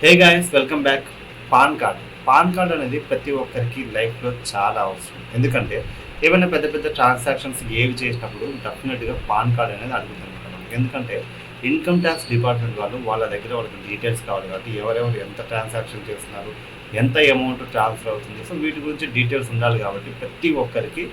Hey guys, welcome back. Pan card అనేది ప్రతి ఒక్కరికి లైఫ్లో చాలా అవసరం. ఎందుకంటే ఏమైనా పెద్ద పెద్ద ట్రాన్సాక్షన్స్ ఏవి చేసినప్పుడు డెఫినెట్గా పాన్ కార్డ్ అనేది అడుగుతుంటారు మనకి. ఎందుకంటే ఇన్కమ్ ట్యాక్స్ డిపార్ట్మెంట్ వాళ్ళు వాళ్ళ దగ్గర వాళ్ళకి డీటెయిల్స్ కావాలి కాబట్టి ఎవరెవరు ఎంత ట్రాన్సాక్షన్ చేస్తున్నారు, ఎంత అమౌంట్ ట్రాన్స్ఫర్ అవుతుంది, సో వీటి గురించి డీటెయిల్స్ ఉండాలి కాబట్టి ప్రతి ఒక్కరికి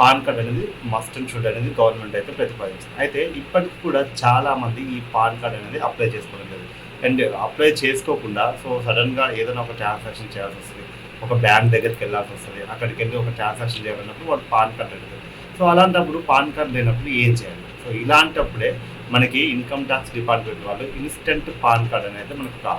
పాన్ కార్డ్ అనేది మస్ట్ అండ్ షుడ్ అనేది గవర్నమెంట్ అయితే ప్రతిపాదించింది. అయితే ఇప్పటికి కూడా చాలామంది ఈ పాన్ కార్డ్ అనేది అప్లై చేసుకోవడం లేదు. అండ్ అప్లై చేసుకోకుండా సో సడన్గా ఏదైనా ఒక ట్రాన్సాక్షన్ చేయాల్సి వస్తుంది, ఒక బ్యాంక్ దగ్గరికి వెళ్ళాల్సి వస్తుంది, అక్కడికి వెళ్ళి ఒక ట్రాన్సాక్షన్ చేయాలన్నప్పుడు వాడు పాన్ కార్డ్ అడుగుతుంది. సో అలాంటప్పుడు పాన్ కార్డ్ లేనప్పుడు ఏం చేయాలి? సో ఇలాంటప్పుడే మనకి ఇన్కమ్ ట్యాక్స్ డిపార్ట్మెంట్ వాళ్ళు ఇన్స్టెంట్ పాన్ కార్డ్ అనేది మనకు ఒక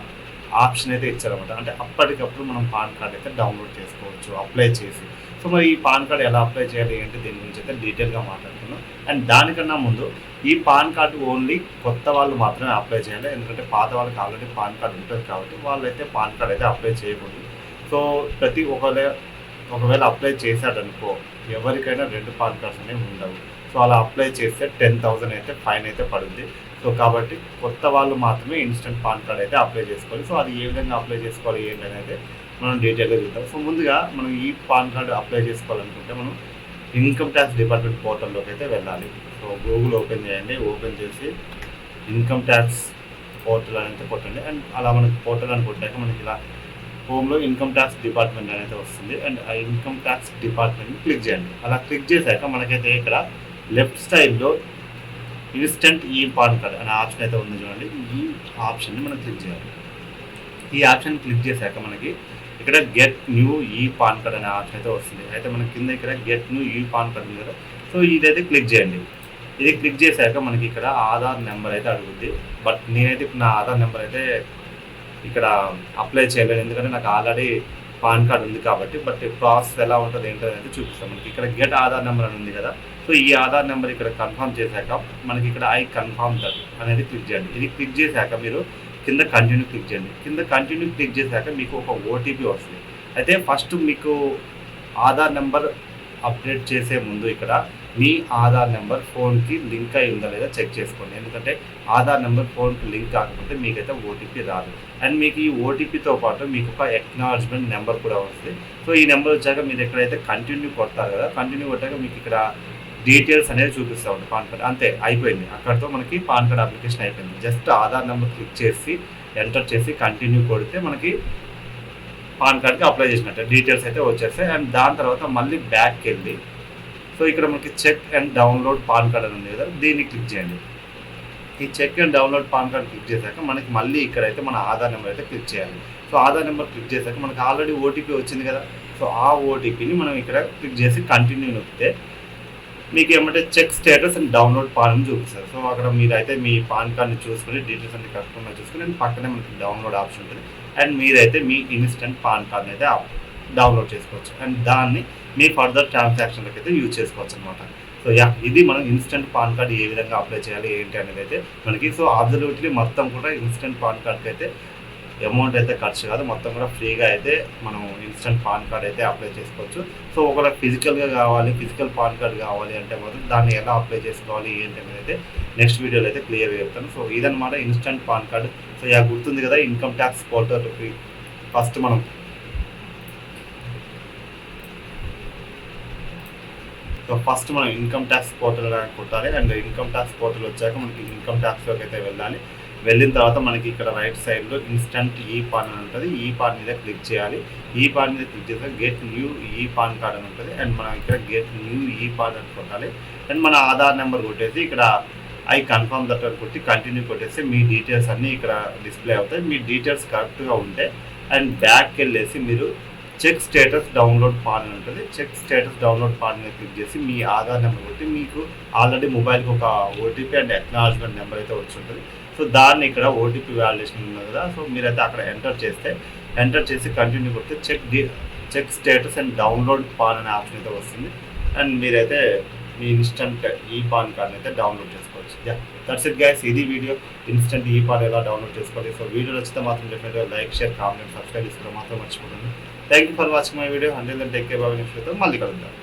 ఆప్షన్ అయితే ఇచ్చారన్నమాట. అంటే అప్పటికప్పుడు మనం పాన్ కార్డ్ అయితే డౌన్లోడ్ చేసుకోవచ్చు అప్లై చేసి. సో మరి ఈ పాన్ కార్డ్ ఎలా అప్లై చేయాలి ఏంటి, దీని గురించి అయితే డీటెయిల్గా మాట్లాడుతున్నాం. అండ్ దానికన్నా ముందు ఈ పాన్ కార్డు ఓన్లీ కొత్త వాళ్ళు మాత్రమే అప్లై చేయాలి. ఎందుకంటే పాత వాళ్ళకి ఆల్రెడీ పాన్ కార్డు ఉంటుంది కాబట్టి వాళ్ళైతే పాన్ కార్డ్ అయితే అప్లై చేయకూడదు. సో ఒకవేళ అప్లై చేశాడనుకో ఎవరికైనా 2 పాన్ కార్డ్స్ అనేవి ఉండవు. సో అలా అప్లై చేస్తే 10,000 అయితే ఫైన్ అయితే పడుద్ది. సో కాబట్టి కొత్త వాళ్ళు మాత్రమే ఇన్స్టెంట్ పాన్ కార్డ్ అయితే అప్లై చేసుకోవాలి. సో అది ఏ విధంగా అప్లై చేసుకోవాలి ఏంటి అనేది మనం డీటెయిల్గా చూద్దాం. సో ముందుగా మనం ఈ పాన్ కార్డు అప్లై చేసుకోవాలనుకుంటే మనం ఇన్కమ్ ట్యాక్స్ డిపార్ట్మెంట్ పోర్టల్లోకి అయితే వెళ్ళాలి. సో గూగుల్ ఓపెన్ చేయండి. ఓపెన్ చేసి ఇన్కమ్ ట్యాక్స్ పోర్టల్ అనేది కొట్టండి. అండ్ అలా మనకి పోర్టల్ అని కొట్టాక మనకి ఇలా హోమ్లో ఇన్కమ్ ట్యాక్స్ డిపార్ట్మెంట్ అనేది వస్తుంది. అండ్ ఆ ఇన్కమ్ ట్యాక్స్ డిపార్ట్మెంట్ని క్లిక్ చేయండి. అలా క్లిక్ చేశాక మనకైతే ఇక్కడ లెఫ్ట్ సైడ్లో ఇన్స్టెంట్ ఈ పాన్ కార్డ్ అనే ఆప్షన్ అయితే ఉంది చూడండి. ఈ ఆప్షన్ని మనం క్లిక్ చేయాలి. ఈ ఆప్షన్ క్లిక్ చేశాక మనకి ఇక్కడ గెట్ న్యూ ఈ పాన్ కార్డ్ అనే ఆప్షన్ అయితే వస్తుంది. అయితే మనకి కింద ఇక్కడ గెట్ న్యూ ఈ పాన్ కార్డ్ ఉంది కదా, సో ఇదైతే క్లిక్ చేయండి. ఇది క్లిక్ చేశాక మనకి ఇక్కడ ఆధార్ నెంబర్ అయితే అడుగుద్ది. బట్ నేనైతే ఇప్పుడు నా ఆధార్ నెంబర్ అయితే ఇక్కడ అప్లై చేయలేదు, ఎందుకంటే నాకు ఆల్రెడీ పాన్ కార్డ్ ఉంది కాబట్టి. బట్ ప్రాసెస్ ఎలా ఉంటుంది ఏంటో అయితే చూపిస్తాం. మనకి ఇక్కడ గెట్ ఆధార్ నెంబర్ అని ఉంది కదా, సో ఈ ఆధార్ నెంబర్ ఇక్కడ కన్ఫర్మ్ చేశాక మనకి ఇక్కడ ఐ కన్ఫర్మ్ దట్ అనేది క్లిక్ చేయండి. ఇది క్లిక్ చేశాక మీరు కింద కంటిన్యూ క్లిక్ చేయండి. కింద కంటిన్యూ క్లిక్ చేశాక మీకు ఒక ఓటీపీ వస్తుంది. అయితే ఫస్ట్ మీకు ఆధార్ నెంబర్ అప్డేట్ చేసే ముందు ఇక్కడ మీ ఆధార్ నెంబర్ ఫోన్కి లింక్ అయి ఉందా లేదా చెక్ చేసుకోండి. ఎందుకంటే ఆధార్ నెంబర్ ఫోన్కి లింక్ కాకపోతే మీకైతే ఓటీపీ రాదు. అండ్ మీకు ఈ ఓటీపీతో పాటు మీకు ఒక ఎక్నాలజ్మెంట్ నెంబర్ కూడా వస్తుంది. సో ఈ నెంబర్ వచ్చాక మీరు ఎక్కడైతే కంటిన్యూ కొడతారు కదా, కంటిన్యూ కొట్టాక మీకు ఇక్కడ డీటెయిల్స్ అనేది చూపిస్తూ ఉంటుంది పాన్ కార్డ్. అంతే, అయిపోయింది. అక్కడితో మనకి పాన్ కార్డ్ అప్లికేషన్ అయిపోయింది. జస్ట్ ఆధార్ నెంబర్ క్లిక్ చేసి ఎంటర్ చేసి కంటిన్యూ కొడితే మనకి పాన్ కార్డ్కి అప్లై చేసినట్టు డీటెయిల్స్ అయితే వచ్చేస్తాయి. అండ్ దాని తర్వాత మళ్ళీ బ్యాక్కి వెళ్ళి సో ఇక్కడ మనకి check and download PAN card అని ఉంది కదా, దీన్ని క్లిక్ చేయండి. ఈ check and download PAN card click చేశాక మనకి మళ్ళీ ఇక్కడైతే మన ఆధార్ నెంబర్ అయితే క్లిక్ చేయాలి. సో ఆధార్ నెంబర్ క్లిక్ చేశాక మనకి ఆల్రెడీ ఓటీపీ వచ్చింది కదా, సో ఆ ఓటీపీని మనం ఇక్కడ క్లిక్ చేసి కంటిన్యూ నొక్కితే మీకు ఏమంటే check status and download PAN అని చూపిస్తారు. సో అక్కడ మీరైతే మీ పాన్ కార్డ్ని చూసుకుని డీటెయిల్స్ అన్ని కరెక్ట్గా చూసుకుని అండ్ పక్కనే మనకి డౌన్లోడ్ ఆప్షన్ ఉంటుంది. అండ్ మీరైతే మీ ఇన్స్టెంట్ పాన్ కార్డ్ని అయితే డౌన్లోడ్ చేసుకోవచ్చు. అండ్ దాన్ని మీ ఫర్దర్ ట్రాన్సాక్షన్లకు అయితే యూజ్ చేసుకోవచ్చు అనమాట. సో ఇది మనం ఇన్స్టెంట్ పాన్ కార్డ్ ఏ విధంగా అప్లై చేయాలి ఏంటి అనేది అయితే మనకి. సో అబ్జల్యూట్లీ మొత్తం కూడా ఇన్స్టెంట్ పాన్ కార్డ్కి అయితే అమౌంట్ అయితే ఖర్చు కాదు, మొత్తం కూడా ఫ్రీగా అయితే మనం ఇన్స్టెంట్ పాన్ కార్డ్ అయితే అప్లై చేసుకోవచ్చు. సో ఒకవేళ ఫిజికల్గా కావాలి, ఫిజికల్ పాన్ కార్డ్ కావాలి అంటే మాత్రం దాన్ని ఎలా అప్లై చేసుకోవాలి ఏంటి అనేది అయితే నెక్స్ట్ వీడియోలో అయితే క్లియర్గా చెప్తాను. సో ఇదన్నమాట ఇన్స్టెంట్ పాన్ కార్డ్. సో గుర్తుంది కదా, ఇన్కమ్ ట్యాక్స్ పోర్టల్కి ఫస్ట్ మనం ఇన్కమ్ ట్యాక్స్ పోర్టల్ కొట్టాలి. అండ్ ఇన్కమ్ ట్యాక్స్ పోర్టల్ వచ్చాక మనకి ఇన్కమ్ ట్యాక్స్లోకి అయితే వెళ్ళాలి. వెళ్ళిన తర్వాత మనకి ఇక్కడ రైట్ సైడ్లో ఇన్స్టెంట్ ఈ పాన్ అని ఉంటుంది. ఈ పాన్ మీద క్లిక్ చేయాలి. ఈ పాన్ మీద క్లిక్ చేస్తే గెట్ న్యూ ఈ పాన్ కార్డ్ అని ఉంటుంది. అండ్ మనం ఇక్కడ గెట్ న్యూ ఈ పాన్ అని కొట్టాలి. అండ్ మన ఆధార్ నెంబర్ కొట్టేసి ఇక్కడ ఐ కన్ఫర్మ్ దట్ అని కొట్టి కంటిన్యూ కొట్టేస్తే మీ డీటెయిల్స్ అన్నీ ఇక్కడ డిస్ప్లే అవుతాయి. మీ డీటెయిల్స్ కరెక్ట్గా ఉంటే అండ్ బ్యాక్కి వెళ్ళేసి మీరు చెక్ స్టేటస్ డౌన్లోడ్ పాన్ అని ఉంటుంది. చెక్ స్టేటస్ డౌన్లోడ్ పాన్ మీద క్లిక్ చేసి మీ ఆధార్ నెంబర్ కొట్టి మీకు ఆల్రెడీ మొబైల్కి ఒక ఓటీపీ అండ్ ఎక్నాలజ్మెంట్ నెంబర్ అయితే వచ్చి ఉంటుంది. సో దాన్ని ఇక్కడ ఓటీపీ వ్యాలిడేషన్ ఉంది కదా, సో మీరైతే అక్కడ ఎంటర్ చేసి కంటిన్యూ కొడితే check status and download PAN అనే ఆప్షన్ అయితే వస్తుంది. అండ్ మీరైతే మీ ఇన్స్టెంట్ ఈ పాన్ కార్డ్ని అయితే డౌన్లోడ్ చేసుకోవచ్చు. దట్స్ ఇట్ గైస్, ఇది వీడియో ఇన్స్టెంట్ ఈ పాన్ ఎలా డౌన్లోడ్ చేసుకోవాలి. సో వీడియో నచ్చితే మాత్రం డెఫినెట్గా లైక్, షేర్, కామెంట్, సబ్స్క్రైబ్ చేసుకోవడం మాత్రం మర్చిపోతుంది. Thank you for watching my video. 100 take care. బాగా నెక్స్ట్ మళ్ళీ కలుద్దాం.